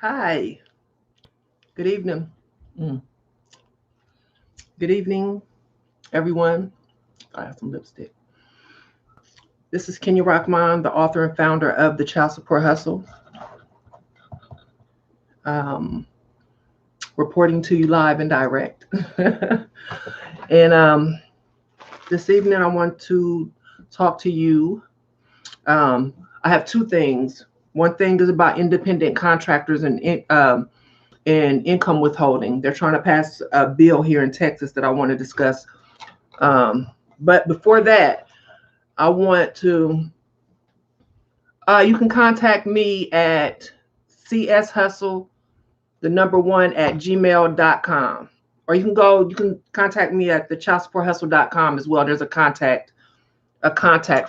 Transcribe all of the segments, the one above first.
Hi, good evening. Mm. Good evening, everyone. I have some lipstick. This is Kenya Rockman, the author and founder of the Child Support Hustle, um, reporting to you live and direct. and this evening, I want to talk to you. I have two things. One thing is about independent contractors and income withholding. They're trying to pass a bill here in Texas that I want to discuss. But before that, I want to, you can contact me at cshustle, the number one at gmail.com. Or you can contact me at the childsupporthustle.com as well. There's a contact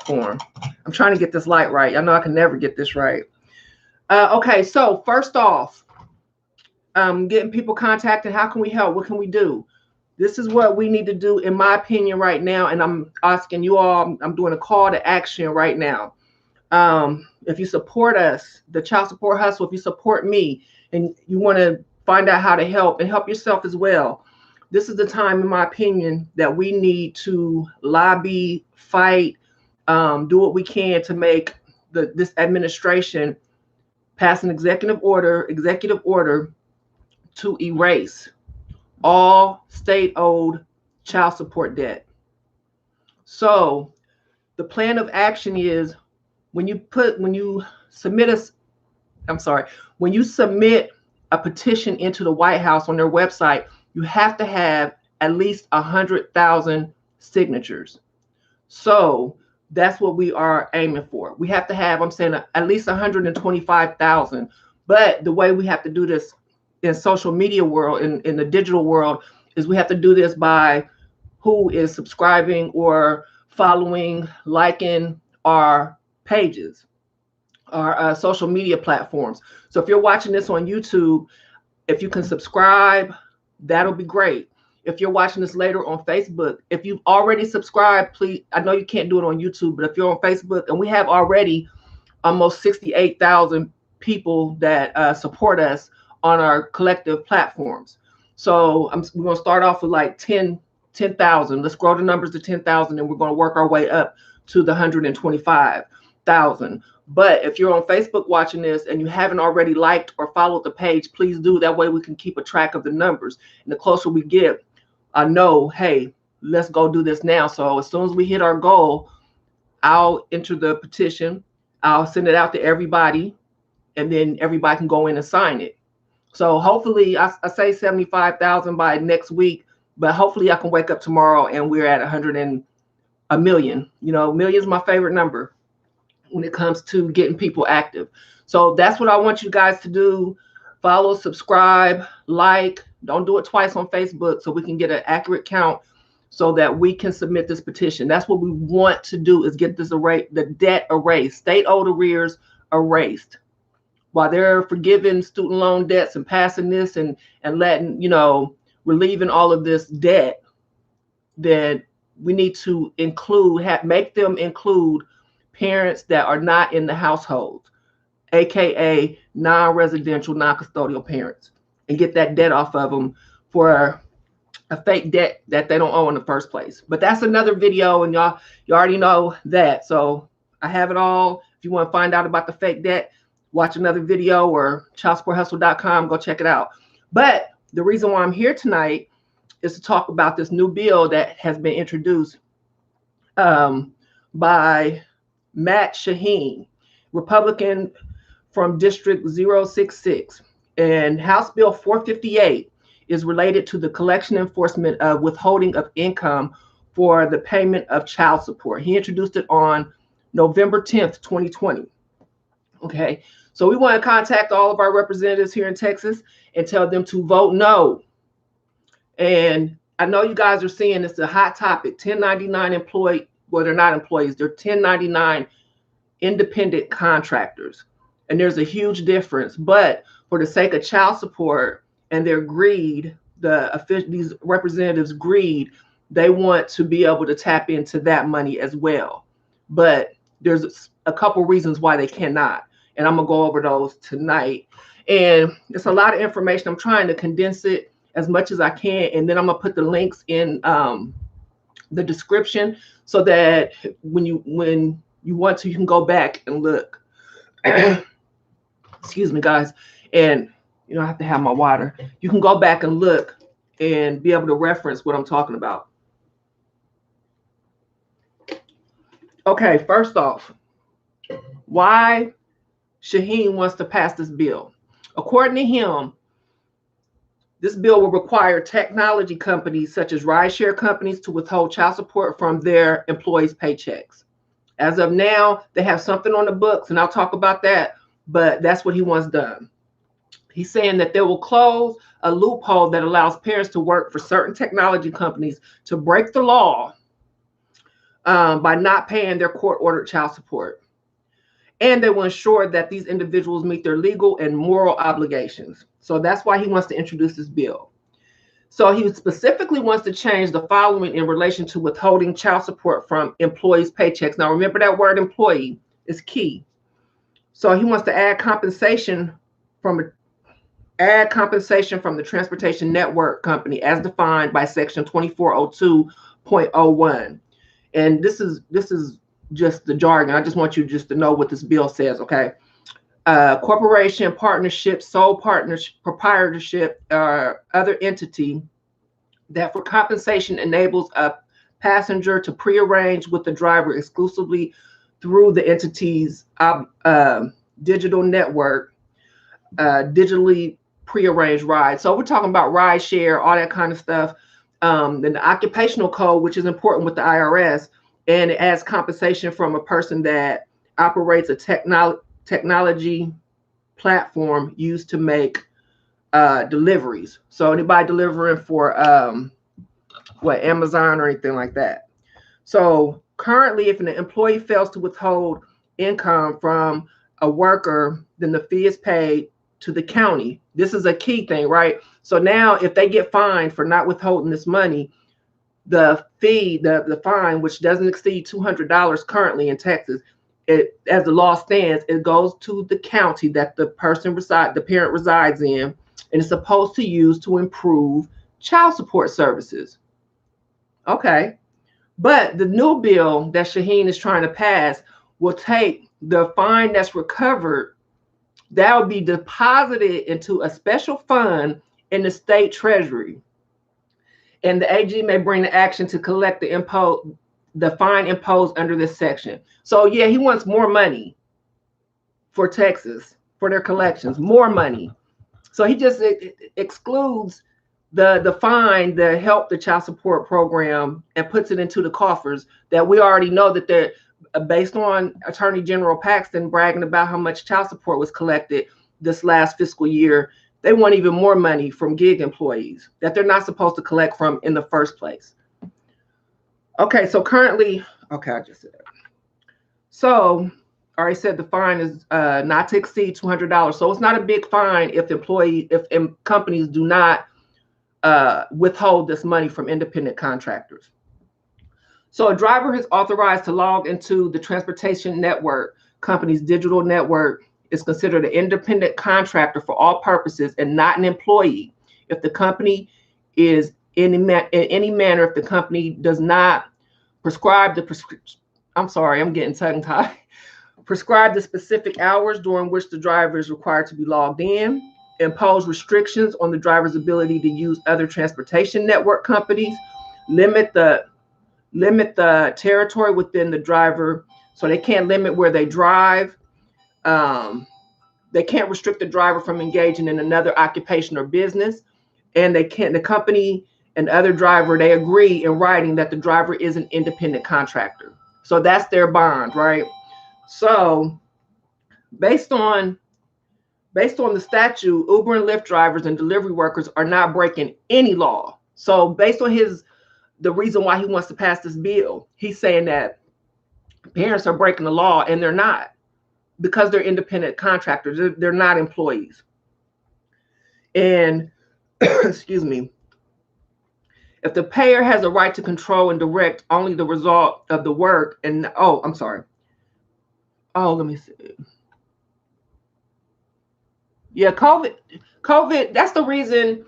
form. I'm trying to get this light right. I know I can never get this right. Okay, so first off, getting people contacted. How can we help? What can we do? This is what we need to do, in my opinion, right now. And I'm asking you all, I'm doing a call to action right now. If you support us, the Child Support Hustle, if you support me and you want to find out how to help and help yourself as well, this is the time, in my opinion, that we need to lobby, fight, do what we can to make this administration pass an executive order to erase all state-owed child support debt. So the plan of action is when you submit when you submit a petition into the White House on their website, you have to have at least 100,000 signatures. So that's what we are aiming for. We have to have, I'm saying, at least 125,000. But the way we have to do this in social media world, in the digital world, is we have to do this by who is subscribing or following, liking our pages, our social media platforms. So if you're watching this on YouTube, if you can subscribe, that'll be great. If you're watching this later on Facebook, if you've already subscribed, please, I know you can't do it on YouTube, but if you're on Facebook, and we have already almost 68,000 people that support us on our collective platforms. So we're going to start off with like 10,000. Let's grow the numbers to 10,000, and we're going to work our way up to the 125,000. But if you're on Facebook watching this and you haven't already liked or followed the page, please do. That way we can keep a track of the numbers. And the closer we get, I know, hey, let's go do this now. So as soon as we hit our goal, I'll enter the petition. I'll send it out to everybody, and then everybody can go in and sign it. So hopefully, I say 75,000 by next week, but hopefully I can wake up tomorrow and we're at 1 million. You know, million is my favorite number when it comes to getting people active. So that's what I want you guys to do. Follow, subscribe, like. Don't do it twice on Facebook, so we can get an accurate count so that we can submit this petition. That's what we want to do, is get this the debt erased, state-owed arrears erased. While they're forgiving student loan debts and passing this and letting, relieving all of this debt, then we need to make them include parents that are not in the household, aka non-residential, non-custodial parents, and get that debt off of them for a fake debt that they don't owe in the first place. But that's another video, and you already know that. So I have it all. If you want to find out about the fake debt, watch another video, or childsupporthustle.com, go check it out. But the reason why I'm here tonight is to talk about this new bill that has been introduced by Matt Shaheen, Republican from District 066. And House Bill 458 is related to the collection enforcement of withholding of income for the payment of child support. He introduced it on November 10th, 2020. Okay, so we want to contact all of our representatives here in Texas and tell them to vote no. And I know you guys are seeing it's a hot topic. 1099 employee, well, they're not employees, they're 1099 independent contractors. And there's a huge difference. But for the sake of child support and their greed, these representatives' greed, they want to be able to tap into that money as well. But there's a couple reasons why they cannot, and I'm gonna go over those tonight. And it's a lot of information. I'm trying to condense it as much as I can, and then I'm gonna put the links in the description so that when you want to, you can go back and look. Excuse me, guys. And I have to have my water. You can go back and look and be able to reference what I'm talking about. Okay, first off, why Shaheen wants to pass this bill. According to him, this bill will require technology companies such as rideshare companies to withhold child support from their employees' paychecks. As of now, they have something on the books, and I'll talk about that, but that's what he wants done. He's saying that they will close a loophole that allows parents to work for certain technology companies to break the law by not paying their court-ordered child support. And they will ensure that these individuals meet their legal and moral obligations. So that's why he wants to introduce this bill. So he specifically wants to change the following in relation to withholding child support from employees' paychecks. Now, remember that word employee is key. So he wants to add compensation from the transportation network company as defined by section 2402.01. And this is just the jargon. I just want you just to know what this bill says, okay? Corporation, partnership, sole partnership, proprietorship, other entity that for compensation enables a passenger to prearrange with the driver exclusively through the entity's digital network, digitally prearranged rides. So we're talking about ride share, all that kind of stuff. Then the occupational code, which is important with the IRS, and it adds compensation from a person that operates a technology platform used to make deliveries. So anybody delivering for Amazon or anything like that. So currently, if an employee fails to withhold income from a worker, then the fee is paid to the county. This is a key thing, right? So now if they get fined for not withholding this money, the fee, the fine, which doesn't exceed $200 currently in Texas, as the law stands, it goes to the county that the parent resides in, and it's supposed to use to improve child support services. Okay. But the new bill that Shaheen is trying to pass will take the fine that's recovered, that will be deposited into a special fund in the state treasury. And the AG may bring the action to collect the fine imposed under this section. So yeah, he wants more money for Texas, for their collections, more money. So he just excludes the fine to help the child support program and puts it into the coffers that we already know that they're based on Attorney General Paxton bragging about how much child support was collected this last fiscal year. They want even more money from gig employees that they're not supposed to collect from in the first place. Okay, so currently, okay, I just said that. So I already said the fine is not to exceed $200. So it's not a big fine if companies do not withhold this money from independent contractors. So a driver is authorized to log into the transportation network company's digital network is considered an independent contractor for all purposes and not an employee if the company is in any manner, if the company does not prescribe prescribe the specific hours during which the driver is required to be logged in, impose restrictions on the driver's ability to use other transportation network companies, limit the territory within the driver, so they can't limit where they drive. They can't restrict the driver from engaging in another occupation or business, and the company and other driver, they agree in writing that the driver is an independent contractor. So that's their bond, right? So based on the statute, Uber and Lyft drivers and delivery workers are not breaking any law. So based on the reason why he wants to pass this bill, he's saying that parents are breaking the law, and they're not, because they're independent contractors. They're not employees. And excuse me, if the payer has a right to control and direct only the result of the work, and let me see. Yeah, COVID, that's the reason.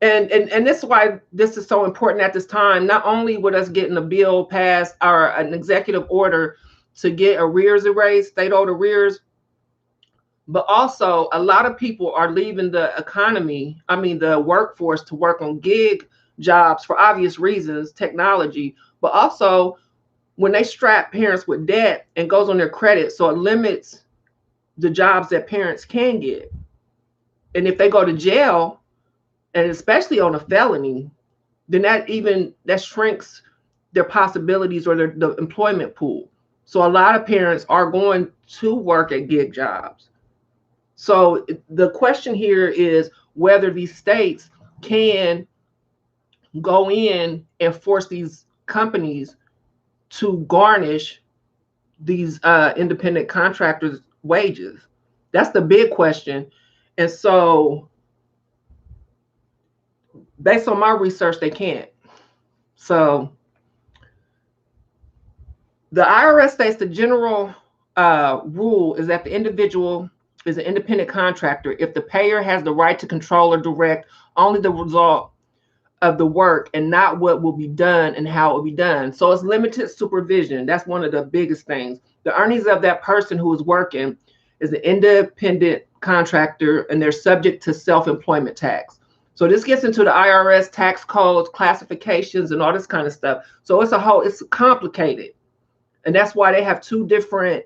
And this is why this is so important at this time. Not only with us getting a bill passed or an executive order to get arrears erased, state owed arrears, but also a lot of people are leaving the economy, I mean the workforce, to work on gig jobs for obvious reasons, technology, but also when they strap parents with debt and goes on their credit, so it limits the jobs that parents can get. And if they go to jail, and especially on a felony, then that shrinks their possibilities or the employment pool. So a lot of parents are going to work at gig jobs. So the question here is whether these states can go in and force these companies to garnish these independent contractors' wages. That's the big question. And so, based on my research, they can't. So, the IRS states the general rule is that the individual is an independent contractor if the payer has the right to control or direct only the result of the work and not what will be done and how it will be done. So it's limited supervision. That's one of the biggest things. The earnings of that person who is working is an independent contractor, and they're subject to self-employment tax. So this gets into the IRS tax codes, classifications, and all this kind of stuff. So it's complicated. And that's why they have two different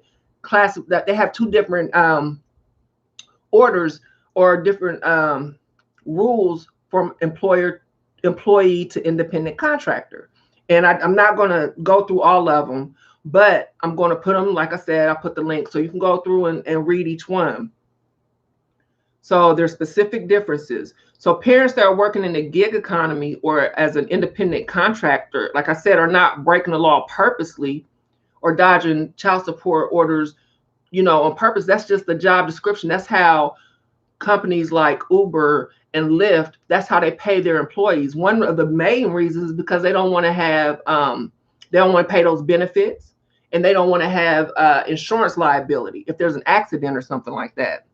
orders or different rules from employee to independent contractor. And I'm not going to go through all of them, but I'm going to put them, like I said, I'll put the link so you can go through and read each one. So there's specific differences. So parents that are working in the gig economy or as an independent contractor, like I said, are not breaking the law purposely or dodging child support orders, on purpose. That's just the job description. That's how companies like Uber and Lyft, that's how they pay their employees. One of the main reasons is because they don't want to have, they don't want to pay those benefits, and they don't want to have insurance liability if there's an accident or something like that.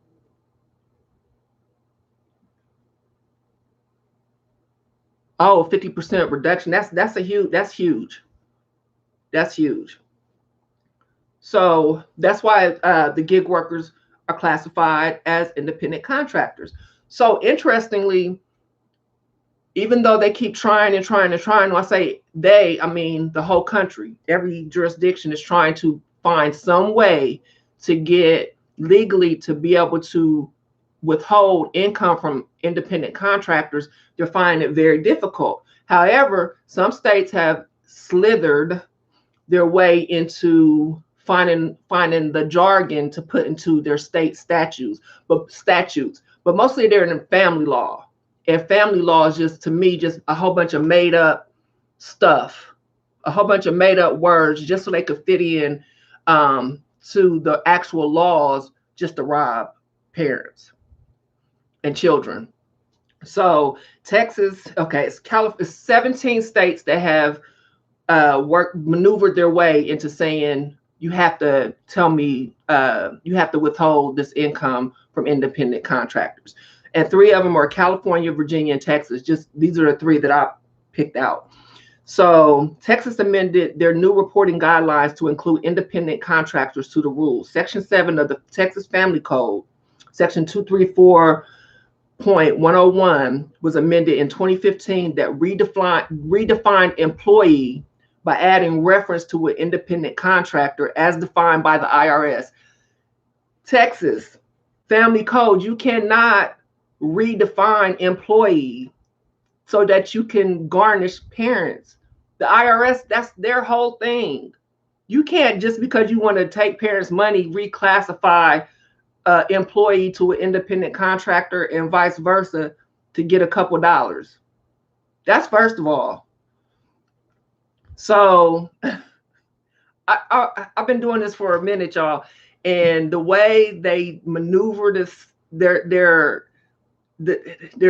Oh, 50% reduction. That's huge. That's huge. So that's why the gig workers are classified as independent contractors. So interestingly, even though they keep trying and trying and trying, when I say they, I mean the whole country, every jurisdiction is trying to find some way to get legally to be able to withhold income from independent contractors. They're finding it very difficult. However, some states have slithered their way into finding the jargon to put into their state statutes, but mostly they're in family law. And family law is just, to me, just a whole bunch of made up stuff, a whole bunch of made up words just so they could fit in to the actual laws, just to rob parents and children. So Texas, okay, it's 17 states that have maneuvered their way into saying you have to tell me, you have to withhold this income from independent contractors. And 3 of them are California, Virginia, and Texas. Just these are the 3 that I picked out. So Texas amended their new reporting guidelines to include independent contractors to the rules. Section 7 of the Texas Family Code, Section 234.101, was amended in 2015 that redefined employee by adding reference to an independent contractor as defined by the IRS. Texas Family Code, you cannot redefine employee so that you can garnish parents. The IRS, that's their whole thing. You can't, just because you want to take parents' money, reclassify employee to an independent contractor and vice versa to get a couple dollars. That's first of all. So I've been doing this for a minute, y'all, and the way they maneuver their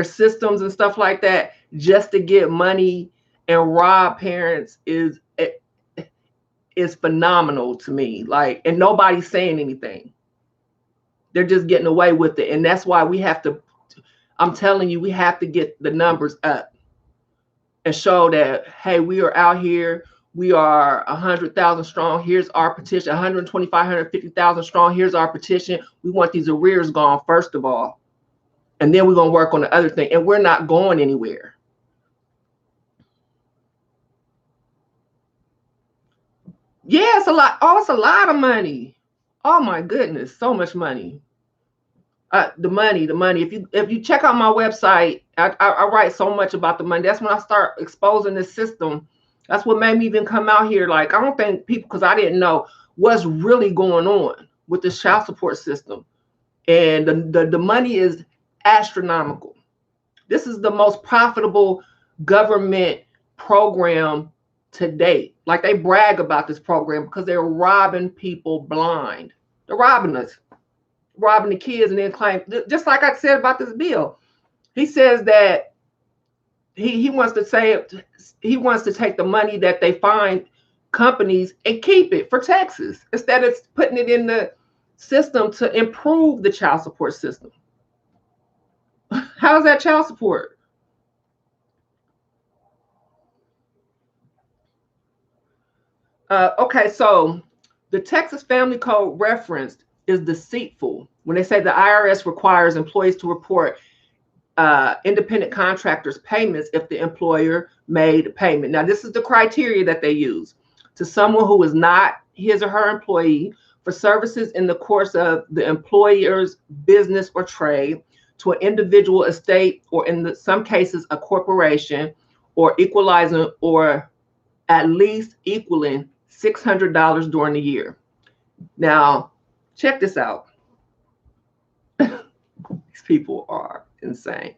systems and stuff like that just to get money and rob parents is phenomenal to me. Like, and nobody's saying anything. They're just getting away with it. And that's why we have to, I'm telling you, we have to get the numbers up and show that, hey, we are out here. We are 100,000 strong. Here's our petition. 125, 150,000 strong. Here's our petition. We want these arrears gone, first of all. And then we're going to work on the other thing. And we're not going anywhere. Yeah, it's a lot. Oh, it's a lot of money. Oh my goodness, so much money. The money. If you check out my website, I write so much about the money. That's when I start exposing this system. That's what made me even come out here. Like, I don't think people, because I didn't know what's really going on with this child support system. And the money is astronomical. This is the most profitable government program to date. Like, they brag about this program because they're robbing people blind. They're robbing us, robbing the kids, and then claim, just like I said about this bill. He says that he wants to say, he wants to take the money that they find companies and keep it for Texas instead of putting it in the system to improve the child support system. How is that child support? Okay, so the Texas Family Code referenced is deceitful when they say the IRS requires employees to report independent contractors' payments if the employer made a payment. Now, this is the criteria that they use. To someone who is not his or her employee, for services in the course of the employer's business or trade, to an individual estate, or in some cases, a corporation, or equalizing or at least equaling $600 during the year. Now, check this out. These people are insane.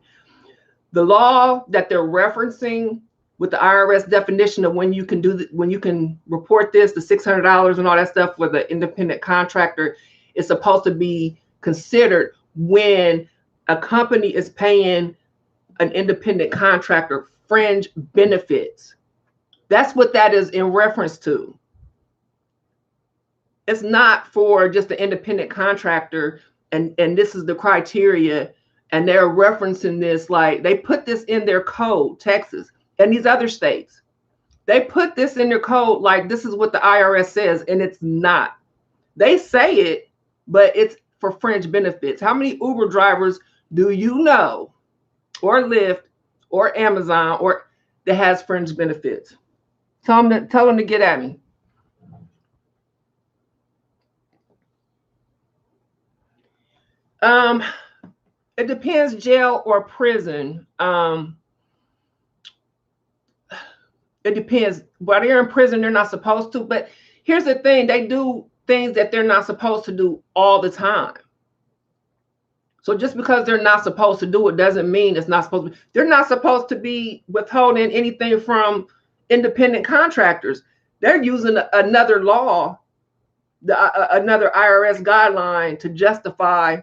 The law that they're referencing with the IRS definition of when you can do when you can report this, the $600 and all that stuff for the independent contractor, is supposed to be considered when a company is paying an independent contractor fringe benefits. That's what that is in reference to. It's not for just the independent contractor, and this is the criteria, and they're referencing this, like they put this in their code, Texas and these other states. They put this in their code like this is what the IRS says, and it's not. They say it, but it's for fringe benefits. How many Uber drivers do you know, or Lyft, or Amazon, or that has fringe benefits? Tell them to get at me. It depends, jail or prison. It depends. While they're in prison, they're not supposed to. But here's the thing: they do things that they're not supposed to do all the time. So just because they're not supposed to do it doesn't mean it's not supposed to be. They're not supposed to be withholding anything from independent contractors. They're using another law, another IRS guideline to justify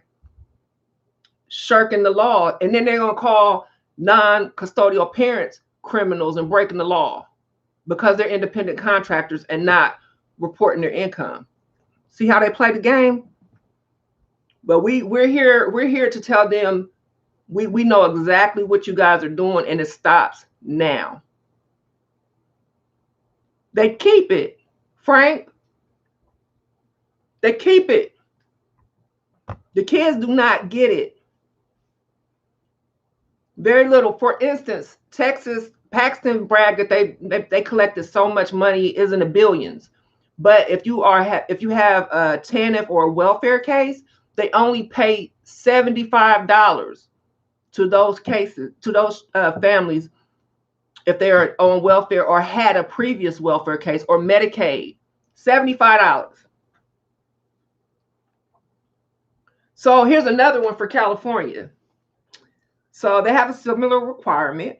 shirking the law. And then they're going to call non-custodial parents criminals and breaking the law because they're independent contractors and not reporting their income. See how they play the game? But we're here to tell them we know exactly what you guys are doing, and it stops now. They keep it, Frank. They keep it. The kids do not get it. Very little. For instance, Texas, Paxton bragged that they collected so much money, is in the billions. But if you have a TANF or a welfare case, they only pay $75 to those cases, to those families, if they are on welfare or had a previous welfare case or Medicaid. $75. So here's another one for California. So they have a similar requirement.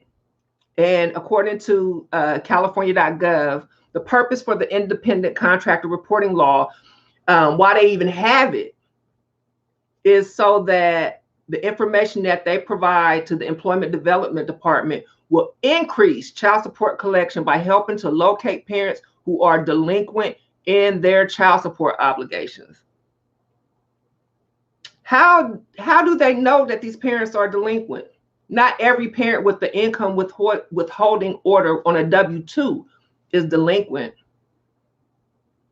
And according to California.gov, the purpose for the independent contractor reporting law, why they even have it, is so that the information that they provide to the Employment Development Department will increase child support collection by helping to locate parents who are delinquent in their child support obligations. How do they know that these parents are delinquent? Not every parent with the income withholding order on a W-2 is delinquent.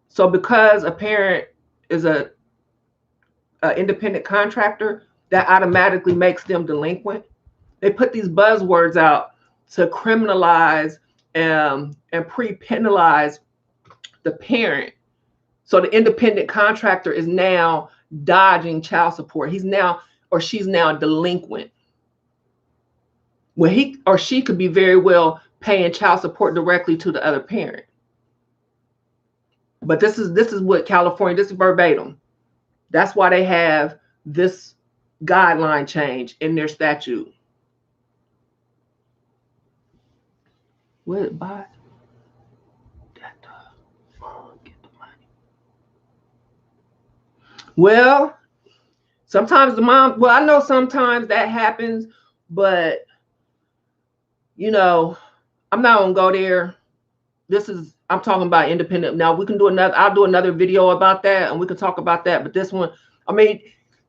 So because a parent is a independent contractor, that automatically makes them delinquent. They put these buzzwords out to criminalize and pre-penalize the parent. So the independent contractor is now dodging child support. He's now, or she's now delinquent. When he or she could be very well paying child support directly to the other parent. But this is what California, this is verbatim. That's why they have this guideline change in their statute. What by that get the money? Well, sometimes the mom, well, I know sometimes that happens, but you know, I'm not gonna go there. I'm talking about independent. Now we can do I'll do another video about that and we can talk about that. But this one, I mean,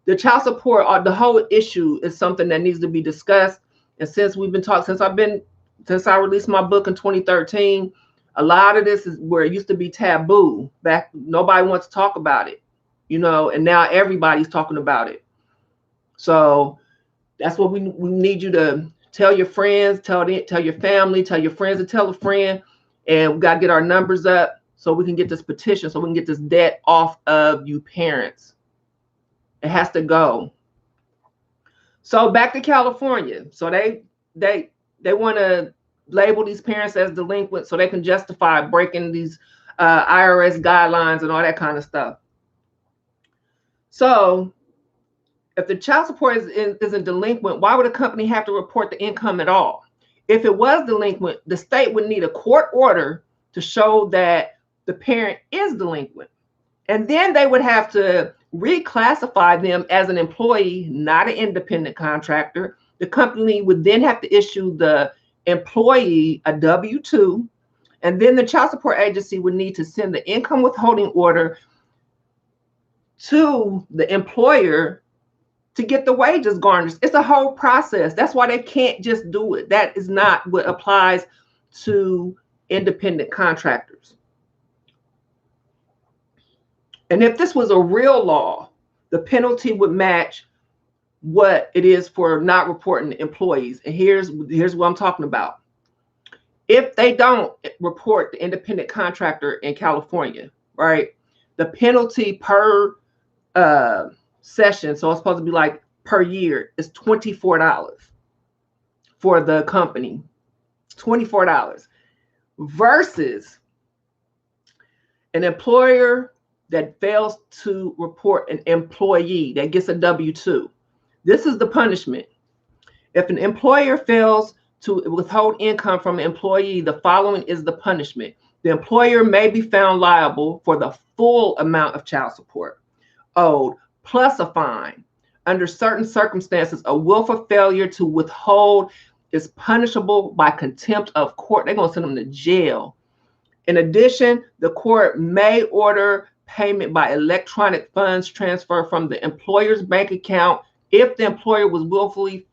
the child support, the whole issue is something that needs to be discussed. And since we've been talking, since I released my book in 2013, a lot of this is where it used to be taboo. Back, nobody wants to talk about it, you know, and now everybody's talking about it. So that's what we need you to tell your friends, tell your family, tell your friends, and tell a friend. And we got to get our numbers up so we can get this petition, so we can get this debt off of you parents. It has to go. So back to California. So they want to label these parents as delinquent so they can justify breaking these IRS guidelines and all that kind of stuff. So if the child support isn't delinquent, why would a company have to report the income at all? If it was delinquent, the state would need a court order to show that the parent is delinquent. And then they would have to reclassify them as an employee, not an independent contractor. The company would then have to issue the employee a W-2. And then the child support agency would need to send the income withholding order to the employer to get the wages garnished. It's a whole process. That's why they can't just do it. That is not what applies to independent contractors. And if this was a real law, the penalty would match what it is for not reporting employees. And here's what I'm talking about. If they don't report the independent contractor in California, right, the penalty per session, so it's supposed to be like per year, is $24 for the company. $24 versus an employer that fails to report an employee that gets a W-2. This is the punishment. If an employer fails to withhold income from an employee, the following is the punishment. The employer may be found liable for the full amount of child support owed, plus a fine. Under certain circumstances, a willful failure to withhold is punishable by contempt of court. They're going to send them to jail. In addition, the court may order payment by electronic funds transfer from the employer's bank account if the employer has willfully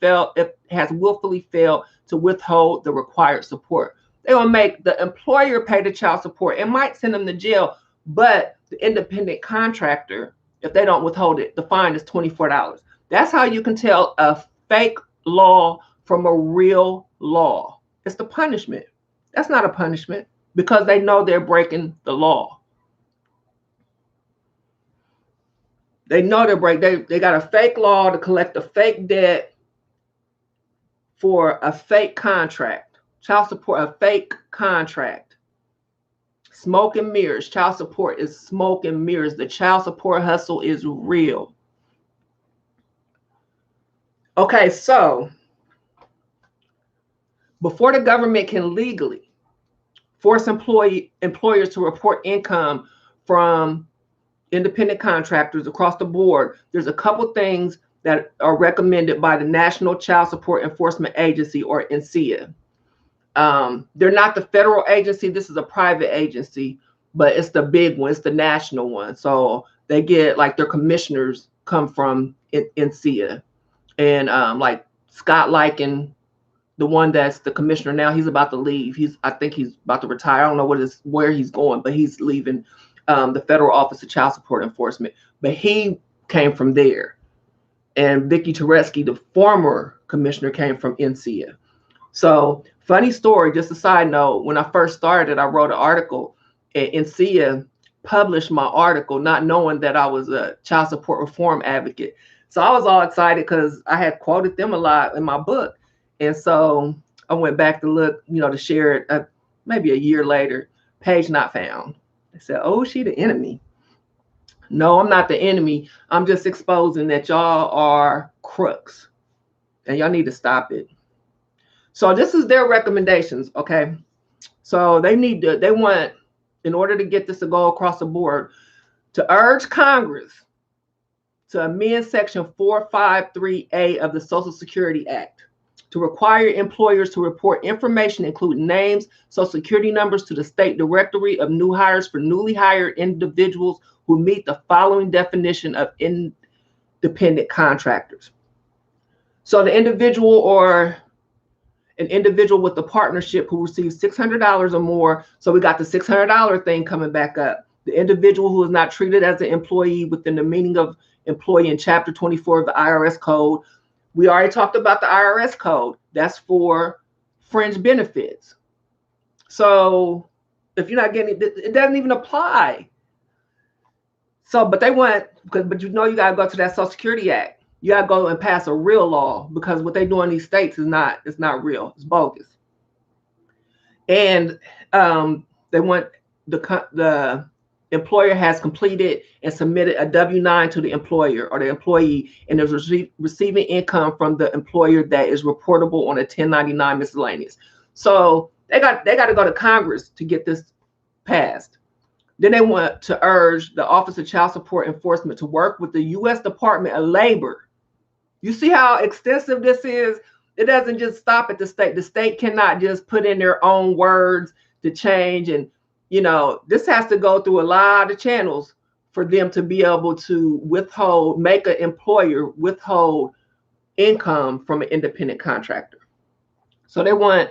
failed to withhold the required support. They will make the employer pay the child support. It might send them to jail, but the independent contractor, if they don't withhold it, the fine is $24. That's how you can tell a fake law from a real law. It's the punishment. That's not a punishment because they know they're breaking the law. They know they got a fake law to collect a fake debt for a fake contract. Child support, a fake contract. Smoke and mirrors. Child support is smoke and mirrors. The child support hustle is real. Okay, so before the government can legally force employers to report income from independent contractors across the board, there's a couple things that are recommended by the National Child Support Enforcement Agency, or NCIA. They're not the federal agency. This is a private agency, but it's the big one. It's the national one. So they get, like, their commissioners come from in SIA. And like Scott Lykin, the one that's the commissioner now, he's about to leave. I think he's about to retire. I don't know where he's going, but he's leaving the Federal Office of Child Support Enforcement. But he came from there. And Vicki Teresky, the former commissioner, came from NCIA. So funny story, just a side note, when I first started, I wrote an article, and NCIA published my article not knowing that I was a child support reform advocate. So I was all excited because I had quoted them a lot in my book. And so I went back to look, to share it maybe a year later, page not found. They said, oh, she the enemy. No, I'm not the enemy. I'm just exposing that y'all are crooks and y'all need to stop it. So this is their recommendations, okay? So they want, in order to get this to go across the board, to urge Congress to amend Section 458 of the Social Security Act to require employers to report information including names, social security numbers to the state directory of new hires for newly hired individuals who meet the following definition of independent contractors. So the individual or an individual with a partnership who receives $600 or more. So we got the $600 thing coming back up. The individual who is not treated as an employee within the meaning of employee in Chapter 24 of the IRS Code. We already talked about the IRS Code. That's for fringe benefits. So if you're not getting it, it doesn't even apply. So, but they want, but you got to go to that Social Security Act. You got to go and pass a real law, because what they do in these states is not real. It's bogus. And they want the employer has completed and submitted a W-9 to the employer or the employee, and is receiving income from the employer that is reportable on a 1099 miscellaneous. So they got to go to Congress to get this passed. Then they want to urge the Office of Child Support Enforcement to work with the U.S. Department of Labor. You see how extensive this is? It doesn't just stop at the state. The state cannot just put in their own words to change. And, this has to go through a lot of channels for them to be able to make an employer withhold income from an independent contractor. So they want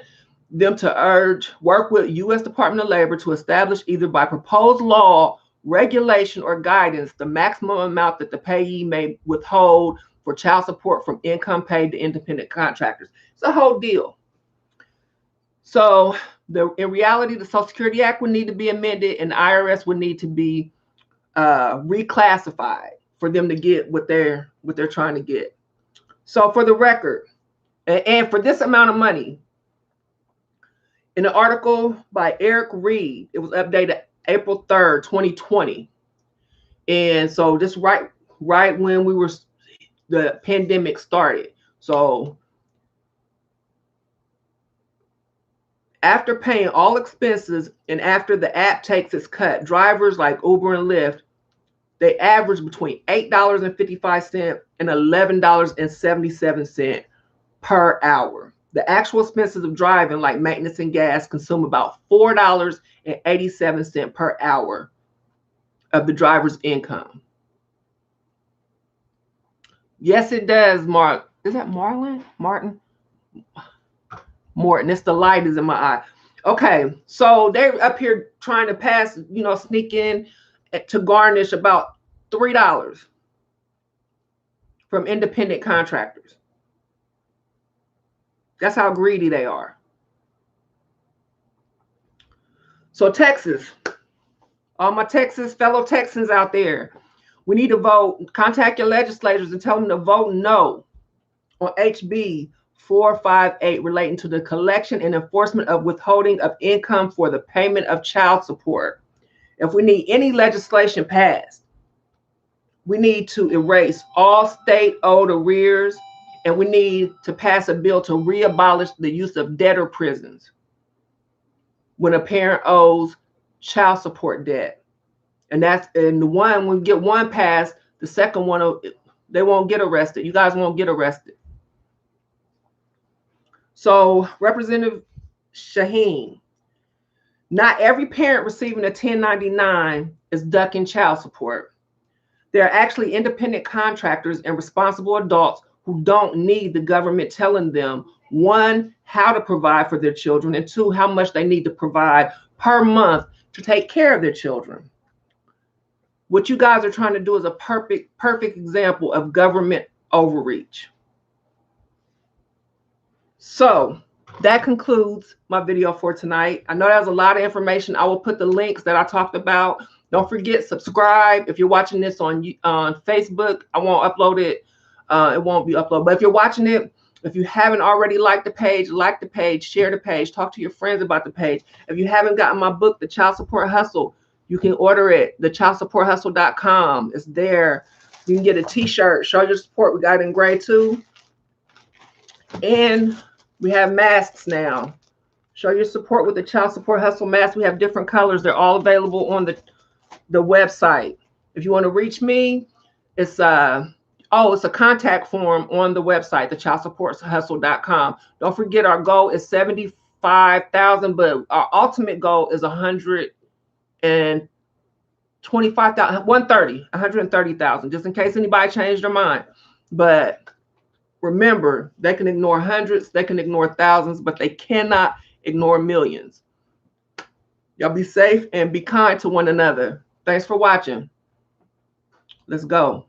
them to work with U.S. Department of Labor to establish either by proposed law, regulation, or guidance the maximum amount that the payee may withhold for child support from income paid to independent contractors. It's a whole deal. So in reality, the Social Security Act would need to be amended, and the IRS would need to be reclassified for them to get what they're trying to get. So for the record, and for this amount of money, in an article by Eric Reed, it was updated April 3rd, 2020. And so this right when the pandemic started. So after paying all expenses and after the app takes its cut, drivers like Uber and Lyft, they average between $8.55 and $11.77 per hour. The actual expenses of driving, like maintenance and gas, consume about $4.87 per hour of the driver's income. Yes, it does, Mark. Is that Marlon? Martin? Morton. It's the light is in my eye. Okay, so they're up here trying to pass, sneak in to garnish about $3 from independent contractors. That's how greedy they are. So Texas, all my fellow Texans out there, we need to vote. Contact your legislators and tell them to vote no on HB-458 relating to the collection and enforcement of withholding of income for the payment of child support. If we need any legislation passed, we need to erase all state-owed arrears, and we need to pass a bill to re-abolish the use of debtor prisons when a parent owes child support debt. And when we get one passed, the second one, they won't get arrested. You guys won't get arrested. So Representative Shaheen, not every parent receiving a 1099 is ducking child support. They're actually independent contractors and responsible adults who don't need the government telling them, one, how to provide for their children, and two, how much they need to provide per month to take care of their children. What you guys are trying to do is a perfect example of government overreach. So that concludes my video for tonight. I know that was a lot of information. I will put the links that I talked about. Don't forget, subscribe. If you're watching this on Facebook, I won't upload it. It won't be uploaded. But if you're watching it, if you haven't already liked the page, share the page, talk to your friends about the page. If you haven't gotten my book, The Child Support Hustle, you can order it, thechildsupporthustle.com. It's there. You can get a t-shirt, show your support. We got it in gray too. And we have masks now. Show your support with the Child Support Hustle mask. We have different colors. They're all available on the website. If you want to reach me, it's a contact form on the website, thechildsupporthustle.com. Don't forget, our goal is 75,000, but our ultimate goal is 130,000, just in case anybody changed their mind. But remember, they can ignore hundreds, they can ignore thousands, but they cannot ignore millions. Y'all be safe and be kind to one another. Thanks for watching. Let's go.